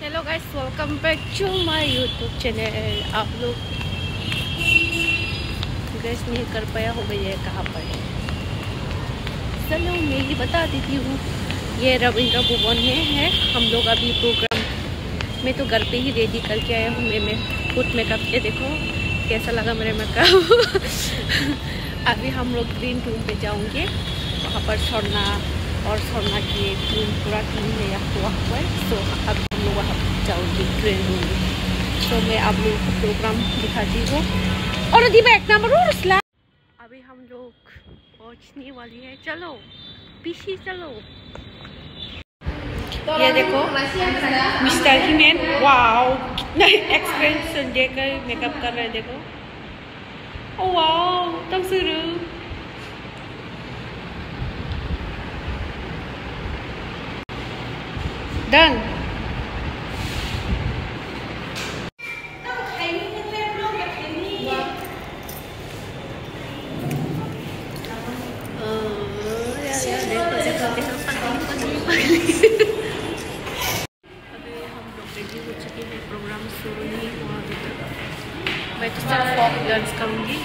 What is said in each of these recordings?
Hello guys, welcome back to my YouTube channel. आप लोग gas नहीं कर पाया हो गई है कहाँ पर है। चलो मैं ही बता देती हूँ। ये रविंद्र भवन में है। हम लोग अभी प्रोग्राम में तो घर पे ही रेडी करके आया हूँ। मैं खुद मेकअप के देखो कैसा लगा मेरे मेकअप। अभी हम लोग ग्रीन रूम पे जाऊँगे। वहाँ पर छोड़ना और छोड़ना की पूरा टीम है वहाँ पर। तो अब हम लोग वहाँ जाऊँगी ट्रेन रूम में। तो मैं आप लोगों को प्रोग्राम दिखाती हूँ। और दीपा एक नंबर और अभी हम लोग पहुँचने वाली है। चलो पीछे चलो। ये देखो मिस्टर हिमेन, वाओ कितना एक्सप्रेशन देकर मेकअप कर रहे हैं। देखो ओ वाओ तब शुरू डन। अभी हम लोग रेडी हो चुके हैं। प्रोग्राम शुरू नहीं हुआ अभी तक। मैं तो सिर्फ फॉक डांस करूँगी।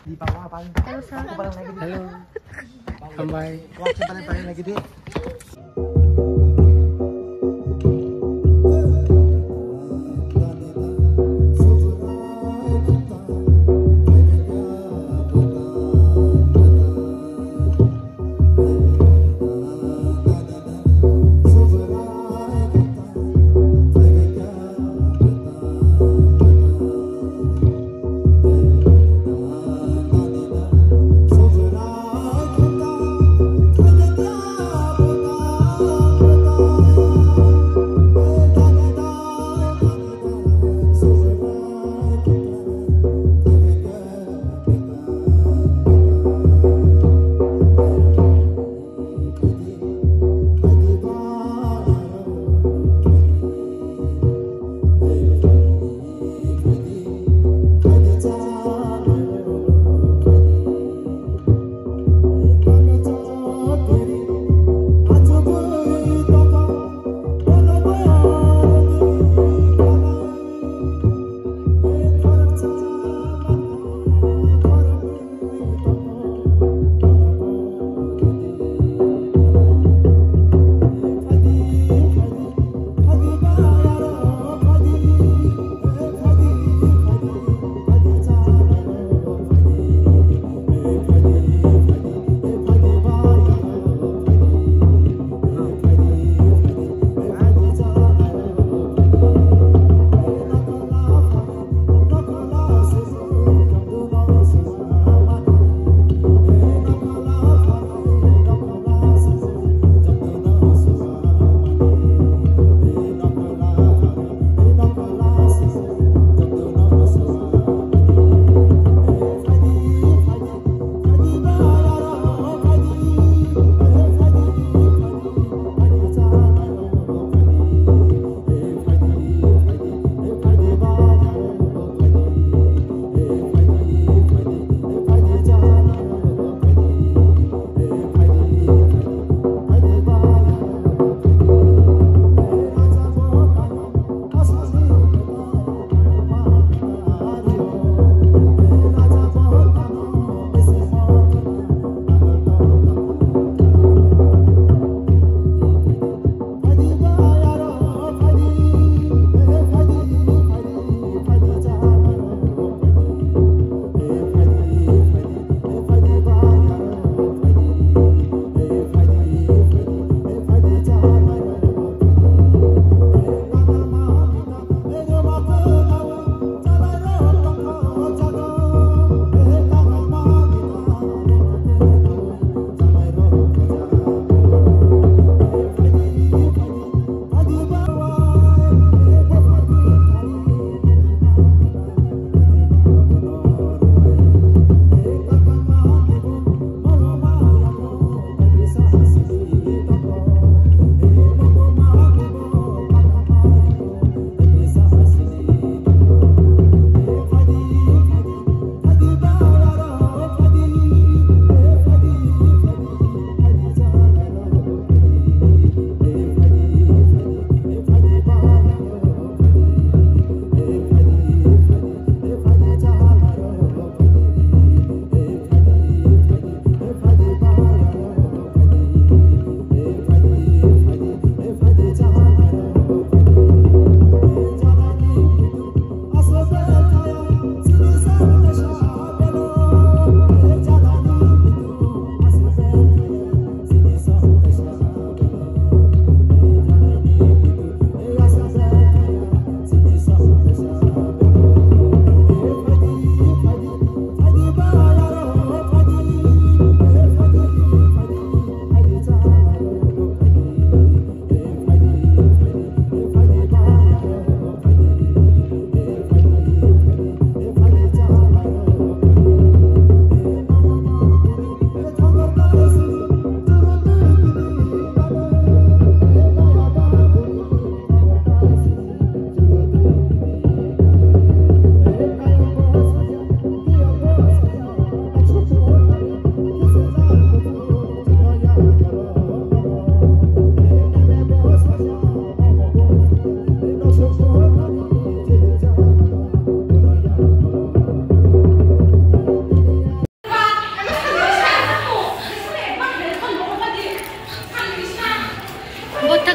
Di bawah apa? Halo, aku bareng lagi. Halo. Kembali. Wah, bareng lagi deh.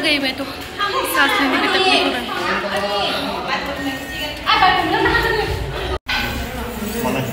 गई मैं तो, सांस लेने में तकलीफ हो रहा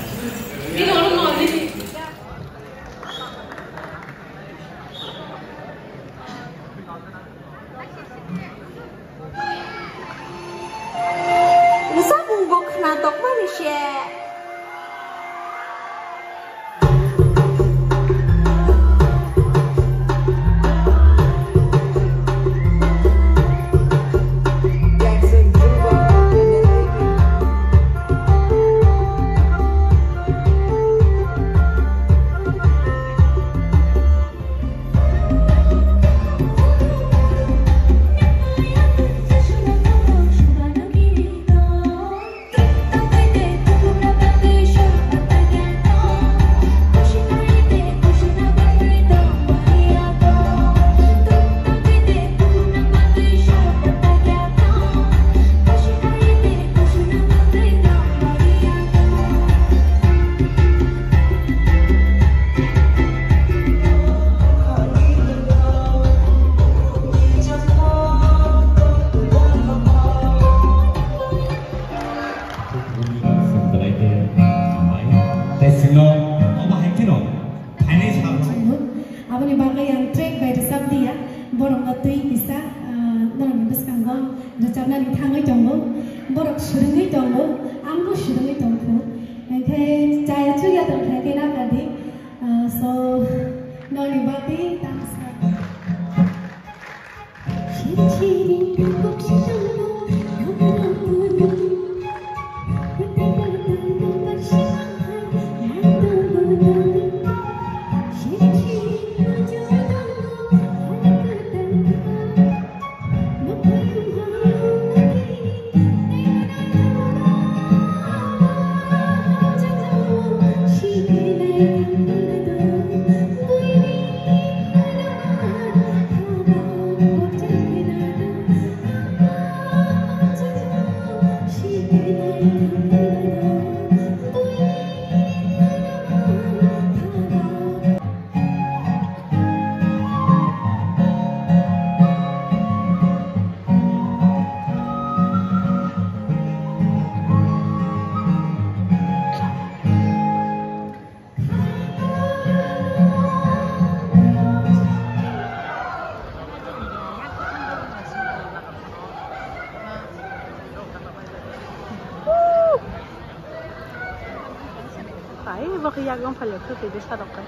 Bakyagang palit ko pwede sa roka.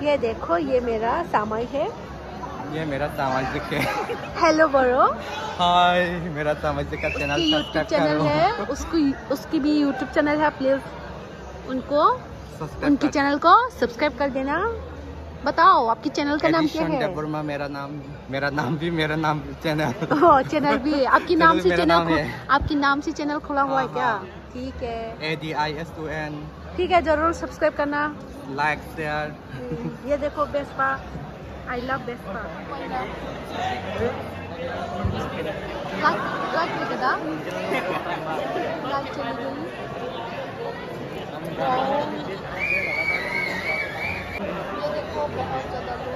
ये देखो, ये मेरा सामाई है, ये मेरा सामाजिक है। हेलो बरो। हाय, मेरा सामाजिक का चैनल यूट्यूब चैनल है, उसकी भी यूट्यूब चैनल है, प्लीज उनको उनके चैनल को सब्सक्राइब कर देना। बताओ आपकी चैनल का नाम क्या है? मेरा नाम भी चैनल। चैनल भी है आपकी नाम से चैनल आपकी नाम से चैनल खुला हुआ है क्या? ठीक है, ADISUN। ठीक है, जरूर सब्सक्राइब करना, लाइक शेयर। ये देखो वेस्पा, आई लव वेस्पा। ये देखो बहुत ज्यादा लोग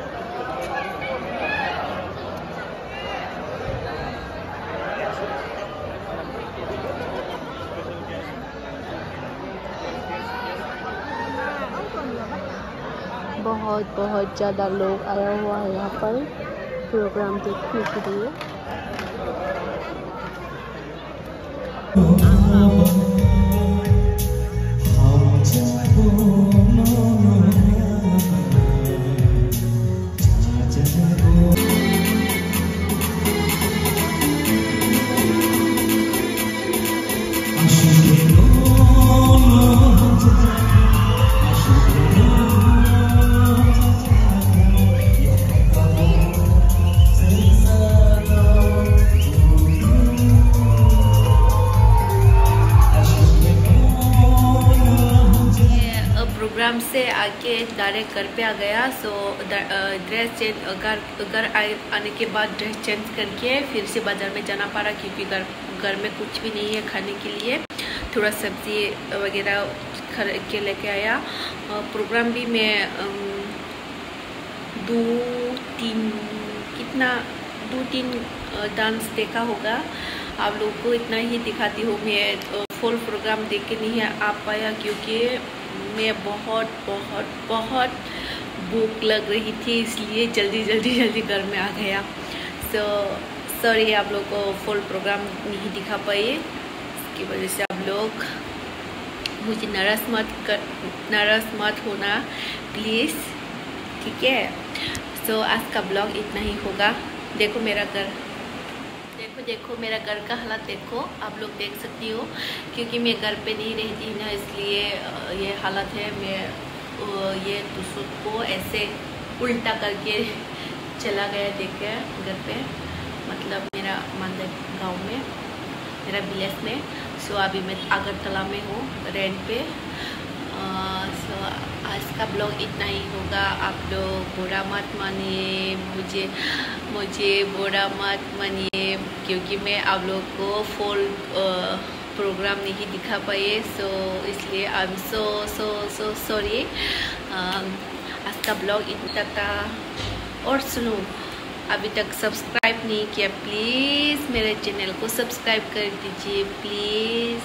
बहुत ज़्यादा लोग आया हुआ है यहाँ पर प्रोग्राम देखने के लिए। प्रोग्राम से आके डायरेक्ट घर पे आ गया। सो ड्रेस चेंज घर आने के बाद ड्रेस चेंज करके फिर से बाज़ार में जाना पड़ा, क्योंकि घर में कुछ भी नहीं है खाने के लिए। थोड़ा सब्जी वगैरह खरीद के लेके आया। प्रोग्राम भी मैं 2-3 डांस देखा होगा। आप लोगों को इतना ही दिखाती हूँ। मैं फुल प्रोग्राम देख के नहीं आ पाया, क्योंकि मैं बहुत भूख लग रही थी, इसलिए जल्दी घर में आ गया। सॉरी आप लोग को फुल प्रोग्राम नहीं दिखा पाए, इसकी वजह से आप लोग मुझे नाराज़ मत होना प्लीज़, ठीक है। सो आज का ब्लॉग इतना ही होगा। देखो मेरा घर, देखो मेरा घर का हालत देखो, आप लोग देख सकती हो, क्योंकि मैं घर पे नहीं रहती ना, इसलिए ये हालत है। मैं ये दूसरों को ऐसे उल्टा करके चला गया देख के घर पे, मतलब मेरा मानदेय गांव में, मेरा विलेज में। सो अभी मैं अगरतला में हूँ रेंट पे। सो आज का ब्लॉग इतना ही होगा। आप लोग बुरा मत मानिए, मुझे बुरा मत मानिए, क्योंकि मैं आप लोग को फुल प्रोग्राम नहीं दिखा पाए। सो इसलिए आई एम सो सॉरी। आज का ब्लॉग इतना तक था। और सुनो, अभी तक सब्सक्राइब नहीं किया, प्लीज़ मेरे चैनल को सब्सक्राइब कर दीजिए प्लीज़।